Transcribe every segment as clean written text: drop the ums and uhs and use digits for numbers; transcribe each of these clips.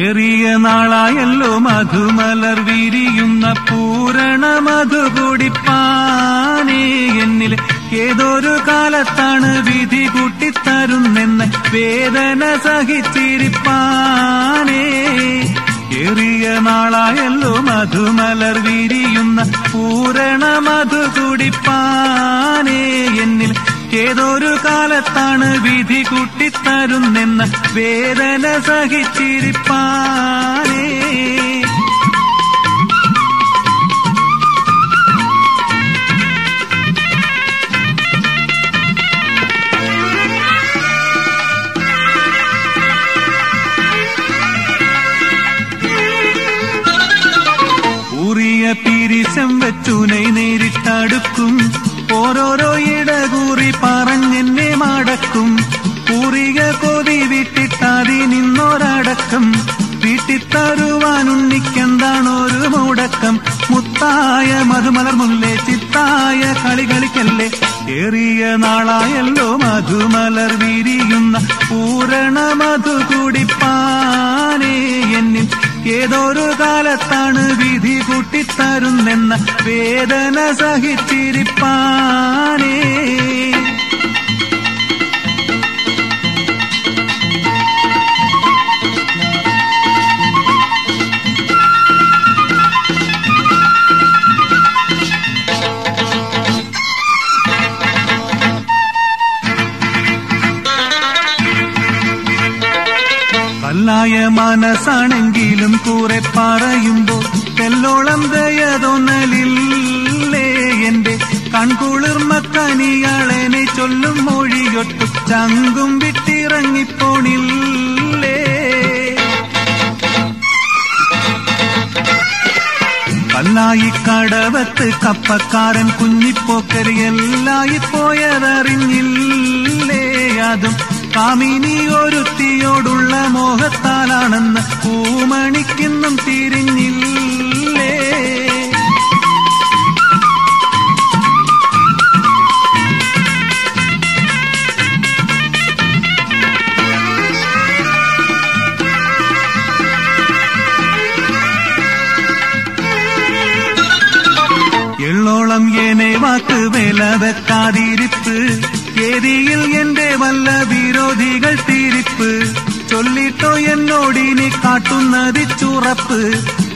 ഏറിയ നാളായല്ലോ മധുമലർ വിരിയുന്ന പൂരണ മധു കുടിപ്പാനേ എന്നിൽ ഏതൊരു കാലത്താണ് വിധി കൂട്ടിത്തരുന്നെന്ന് വേദന സഹിച്ചിരിപ്പാനേ. ഏറിയ നാളായല്ലോ മധുമലർ വിരിയുന്ന പൂരണ മധു കുടിപ്പാനേ എന്നിൽ ഏതൊരു കാലത്താണ് വിധി കൂട്ടിത്തരുന്നെന്ന വേദന സഹിച്ചിരിപ്പാനേ. ൂറിയ പിരിശം വെച്ചുനൈ നേരിട്ടടുക്കും ഓരോരോ ഇടകൂറി പറഞ്ഞെന്നെ മടക്കും. ൂറിയ കൊതി വിട്ടിട്ടതി നിന്നൊരടക്കം വീട്ടിത്തരുവാനുണ്ണിക്കെന്താണൊരു മുടക്കം. മുത്തായ മധുമലർ മുല്ലേ ചിത്തായ കളി കളിക്കല്ലേ. ഏറിയ നാളായല്ലോ മധുമലർ വിരിയുന്ന പൂരണ മധു കുടിപ്പാനേ എന്നിൽ ഏതൊരു കാലത്താണ് വിധി കൂട്ടിത്തരുന്നെന്ന വേദന സഹിച്ചിരിപ്പാനേ. കല്ലായ മനസ്സാണെങ്കിലും കുറെ പറയുമ്പോൾ തെല്ലോളം ദയ തോന്നലില്ലേ. എന്റെ കൺകുളിർമക്കനിയാളെന്നെ ചൊല്ലും മൊഴിയൊട്ടും ചങ്കും വിട്ടിറങ്ങിപ്പോണില്ലേ. കല്ലായി കടവത്ത് കപ്പക്കാരൻ കുഞ്ഞിപ്പോക്കരി എല്ലായി പോയതറിഞ്ഞില്ലേ. അതും കാമിനി ഒരുത്തിയോടുള്ള മോഹത്താലാണെന്ന് പൂമണിക്കിന്നും തിരിഞ്ഞില്ലേ. എള്ളോളം ഏനെ വാക്ക് വില വെക്കാതിരിപ്പ് ഏരിയിൽ എന്റെ വല്ല വിരോധികൾ തിരിപ്പ്. ചൊല്ലിട്ടോ എന്നോടിനി കാട്ടുന്നതി ചുറപ്പ്.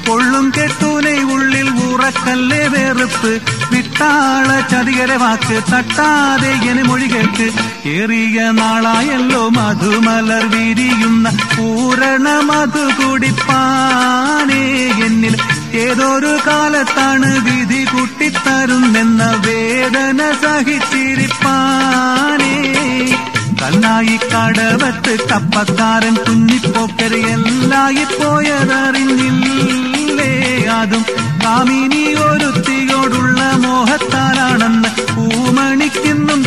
പൊള്ളും കെട്ടൂനെ ഉള്ളിൽ ഉറക്കല്ലേ വെറുപ്പ്. വിട്ടാള ചതികരെ വാക്ക് തട്ടാതെ എന്നെ മൊഴി കേട്ട്. ഏറിയ നാളായല്ലോ മധുമലർ വിരിയുന്ന പൂരണ മധു കുടിപ്പാനേ എന്നിൽ ഏതൊരു കാലത്താണ് വിധി കൂട്ടിത്തരുന്നെന്ന വേദന സഹിച്ചിരിപ്പാനേ. കല്ലായി കടവത്ത് കപ്പക്കാരൻ കുഞ്ഞിപ്പോക്കരി എല്ലായി പോയതറിഞ്ഞില്ലേ. അതും കാമിനി ഒരുത്തിയോടുള്ള മോഹത്താലാണെന്ന് പൂമണിക്കിന്നും